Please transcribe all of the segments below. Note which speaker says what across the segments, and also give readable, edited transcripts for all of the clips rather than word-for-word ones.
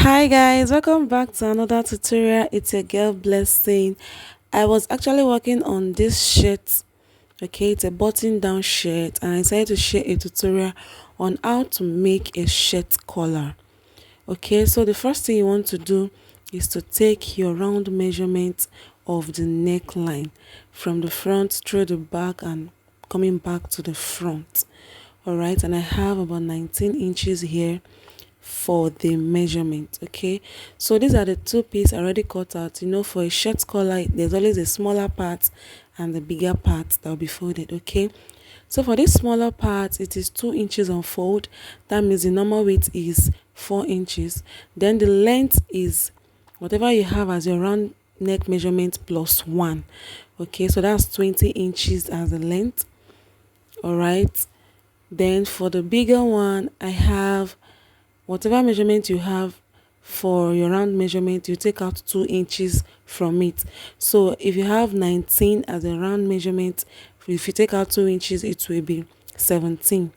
Speaker 1: Hi guys, welcome back to another tutorial. It's a girl blessing. I was actually working on this shirt. Okay, it's a button down shirt, and I decided to share a tutorial on how to make a shirt collar. Okay, so the first thing you want to do is to take your round measurement of the neckline from the front through the back and coming back to the front. All right, and I have about 19 inches here for the measurement. Okay, so these are the two pieces already cut out. For a shirt collar, there's always a smaller part and the bigger part that will be folded. Okay, so for this smaller part, it is 2 inches on fold. That means the normal width is 4 inches. Then the length is whatever you have as your round neck measurement plus 1. Okay, so that's 20 inches as the length. All right, then for the bigger one, I have whatever measurement you have for your round measurement, you take out 2 inches from it. So if you have 19 as a round measurement, if you take out 2 inches, it will be 17.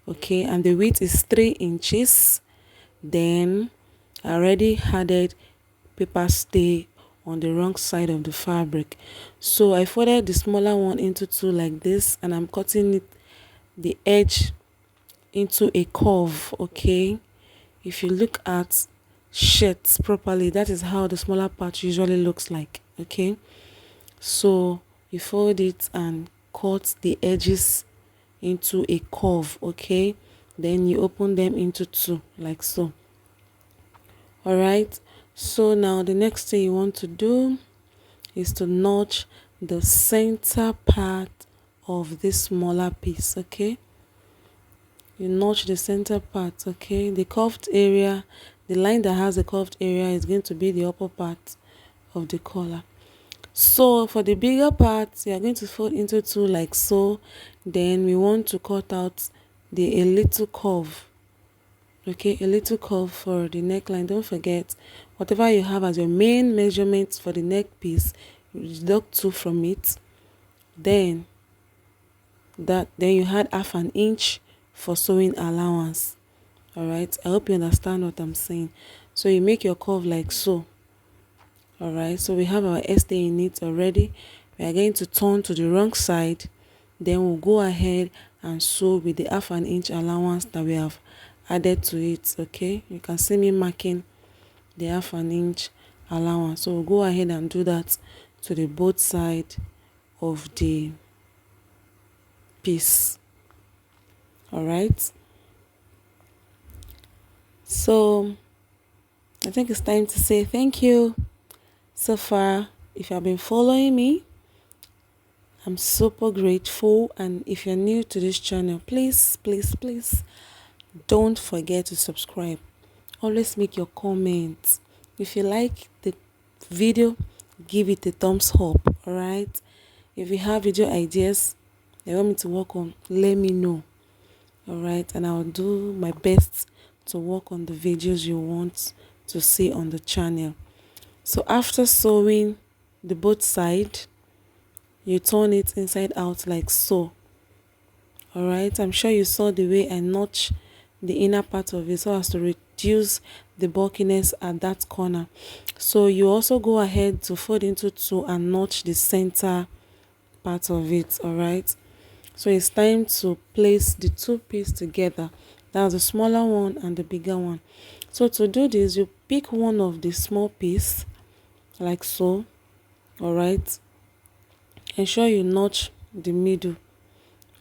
Speaker 1: Okay, and the width is 3 inches. Then I already added paper stay on the wrong side of the fabric, so I folded the smaller one into two like this, and I'm cutting it the edge into a curve. Okay, if you look at shirts properly, that is how the smaller part usually looks like. Okay, so you fold it and cut the edges into a curve. Okay, then you open them into two like so. All right, so now the next thing you want to do is to notch the center part of this smaller piece. Okay, you notch the center part. Okay, the curved area, the line that has the curved area is going to be the upper part of the collar. So for the bigger part, you are going to fold into two like so. Then we want to cut out a little curve. Okay, a little curve for the neckline. Don't forget, whatever you have as your main measurement for the neck piece, deduct 2 from it. Then you had half an inch for sewing allowance. All right, I hope you understand what I'm saying. So you make your curve like so. All right, so we have our stay in it already. We are going to turn to the wrong side. Then we'll go ahead and sew with the half an inch allowance that we have added to it. Okay, you can see me marking the half an inch allowance, so we'll go ahead and do that to the both side of the piece. All right, so I think it's time to say thank you so far. If you have been following me, I'm super grateful. And if you're new to this channel, please don't forget to subscribe. Always make your comments. If you like the video, give it a thumbs up. All right, if you have video ideas you want me to work on, let me know. All right, and I'll do my best to work on the videos you want to see on the channel. So after sewing the both side, you turn it inside out like so. All right, I'm sure you saw the way I notch the inner part of it so as to reduce the bulkiness at that corner. So you also go ahead to fold into two and notch the center part of it. All right, so it's time to place the two pieces together. That's the smaller one and the bigger one. So to do this, you pick one of the small piece like so. All right, ensure you notch the middle.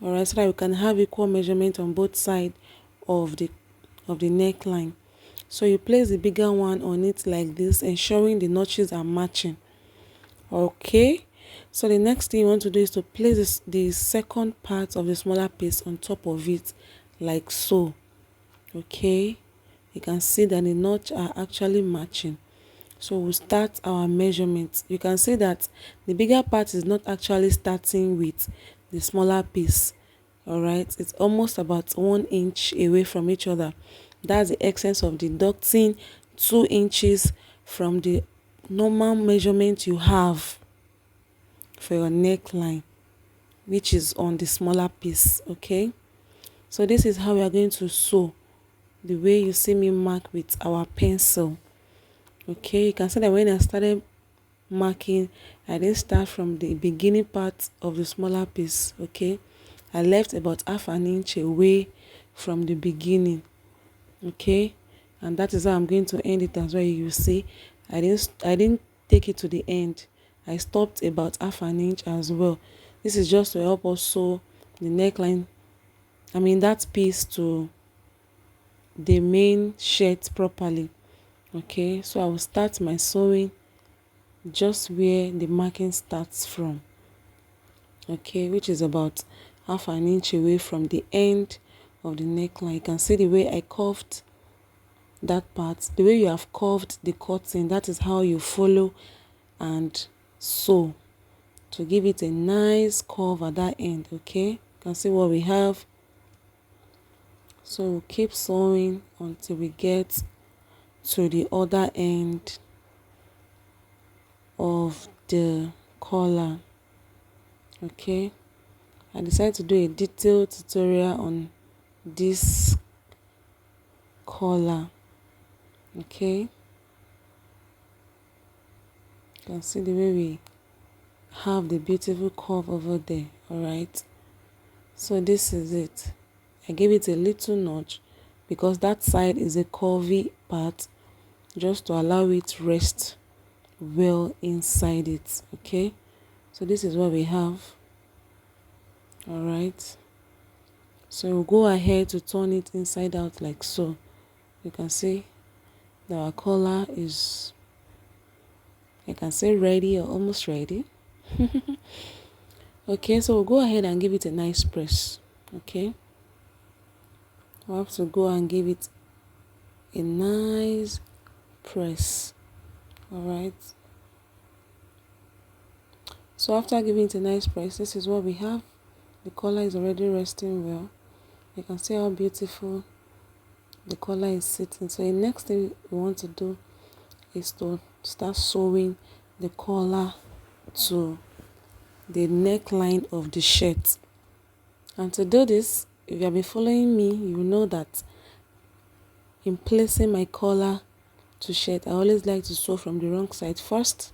Speaker 1: All right, so that you can have equal measurement on both sides of the neckline. So you place the bigger one on it like this, ensuring the notches are matching. Okay, so the next thing you want to do is to place the second part of the smaller piece on top of it like so. Okay, you can see that the notch are actually matching. So we'll start our measurements. You can see that the bigger part is not actually starting with the smaller piece. All right, it's almost about 1 inch away from each other. That's the essence of deducting 2 inches from the normal measurement you have for your neckline, which is on the smaller piece. Okay, so this is how we are going to sew, the way you see me mark with our pencil. Okay, you can see that when I started marking, I didn't start from the beginning part of the smaller piece. Okay, I left about half an inch away from the beginning. Okay, and that is how I'm going to end it as well. You see, I didn't take it to the end. I stopped about half an inch as well. This is just to help us sew the neckline, that piece, to the main shirt properly. Okay, so I will start my sewing just where the marking starts from. Okay, which is about half an inch away from the end of the neckline. You can see the way I curved that part. The way you have curved the cutting, that is how you follow and sew to give it a nice curve at that end. Okay, you can see what we have. So we'll keep sewing until we get to the other end of the collar. Okay, I decided to do a detailed tutorial on this collar. Okay, you can see the way we have the beautiful curve over there. All right, so this is it. I gave it a little notch because that side is a curvy part, just to allow it to rest well inside it. Okay, so this is what we have. All right, so we'll go ahead to turn it inside out like so. You can see that our collar is, I can say, ready or almost ready. Okay, so we'll go ahead and give it a nice press. Okay, we'll have to go and give it a nice press. All right, so after giving it a nice press, this is what we have. The collar is already resting well. You can see how beautiful the collar is sitting. So the next thing we want to do is to start sewing the collar to the neckline of the shirt. And to do this, if you have been following me, you know that in placing my collar to shirt, I always like to sew from the wrong side first.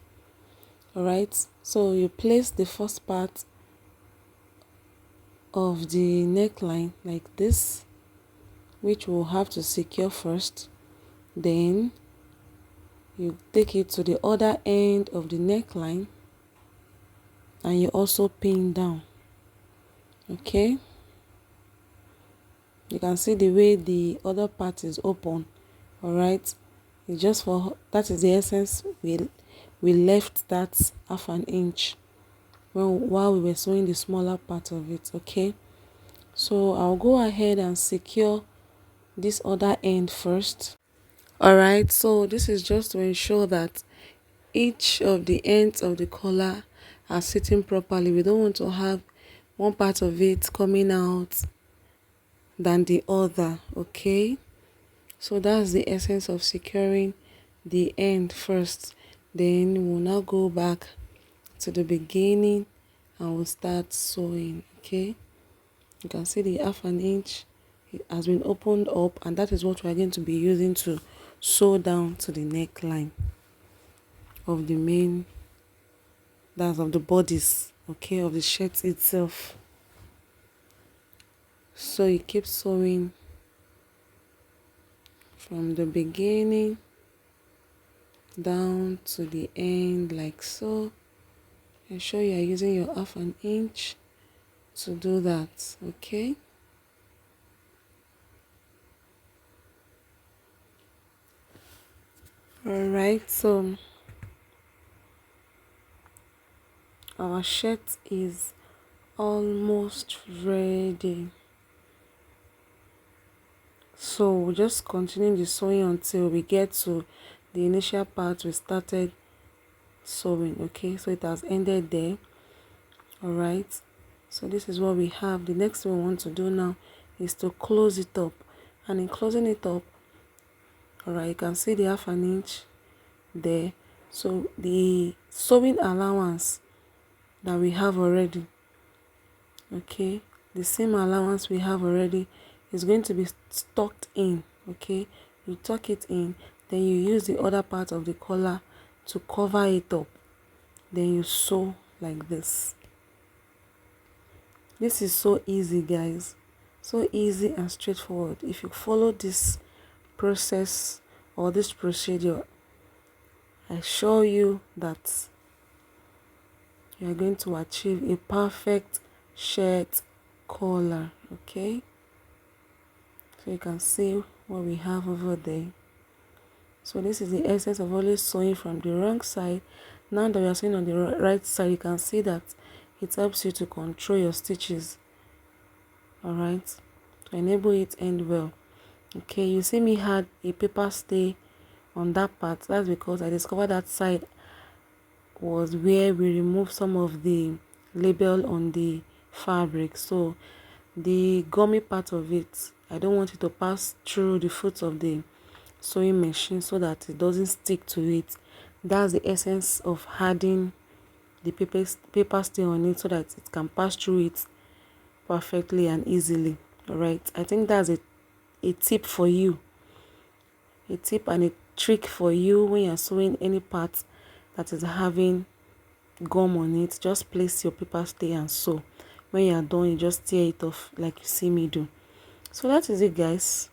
Speaker 1: All right, so you place the first part of the neckline like this, which we'll have to secure first. Then you take it to the other end of the neckline and you also pin down. Okay, you can see the way the other part is open. All right, it's just for that is the essence. We left that half an inch while we were sewing the smaller part of it. Okay, so I'll go ahead and secure this other end first. All right, so this is just to ensure that each of the ends of the collar are sitting properly. We don't want to have one part of it coming out than the other. Okay, so that's the essence of securing the end first. Then we'll now go back to the beginning and we'll start sewing. Okay, you can see the half an inch has been opened up, and that is what we're going to be using to sew down to the neckline of the main, that's of the bodice, okay, of the shirt itself. So you keep sewing from the beginning down to the end like so. Ensure you are using your half an inch to do that. Okay, all right, so our shirt is almost ready. So we'll just continue the sewing until we get to the initial part we started sewing. Okay, so it has ended there. All right, so this is what we have. The next thing we want to do now is to close it up, and in closing it up, all right, you can see the half an inch there. So the sewing allowance that we have already, okay, the same allowance we have already is going to be tucked in. Okay, you tuck it in then you use the other part of the collar to cover it up, then you sew like this. This is so easy, guys, so easy and straightforward. If you follow this process or this procedure, I assure you that you are going to achieve a perfect shirt collar. Okay, so you can see what we have over there. So this is the essence of always sewing from the wrong side. Now that we are sewing on the right side, you can see that it helps you to control your stitches, all right, to enable it end well. Okay, you see me had a paper stay on that part. That's because I discovered that side was where we removed some of the label on the fabric. So the gummy part of it, I don't want it to pass through the foot of the sewing machine so that it doesn't stick to it. That's the essence of adding the paper stay on it, so that it can pass through it perfectly and easily. All right, I think that's a tip for you, a tip and a trick for you when you're sewing any part that is having gum on it. Just place your paper stay and sew. When you are done, you just tear it off like you see me do. So that is it, guys.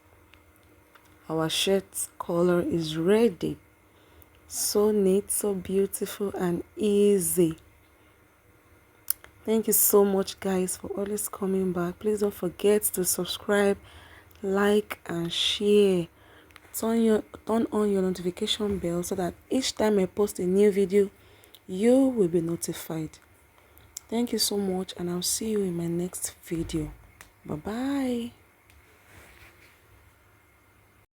Speaker 1: Our shirt collar is ready. So neat, so beautiful and easy. Thank you so much, guys, for always coming back. Please don't forget to subscribe, like and share. Turn on your notification bell so that each time I post a new video, you will be notified. Thank you so much, and I'll see you in my next video. Bye bye.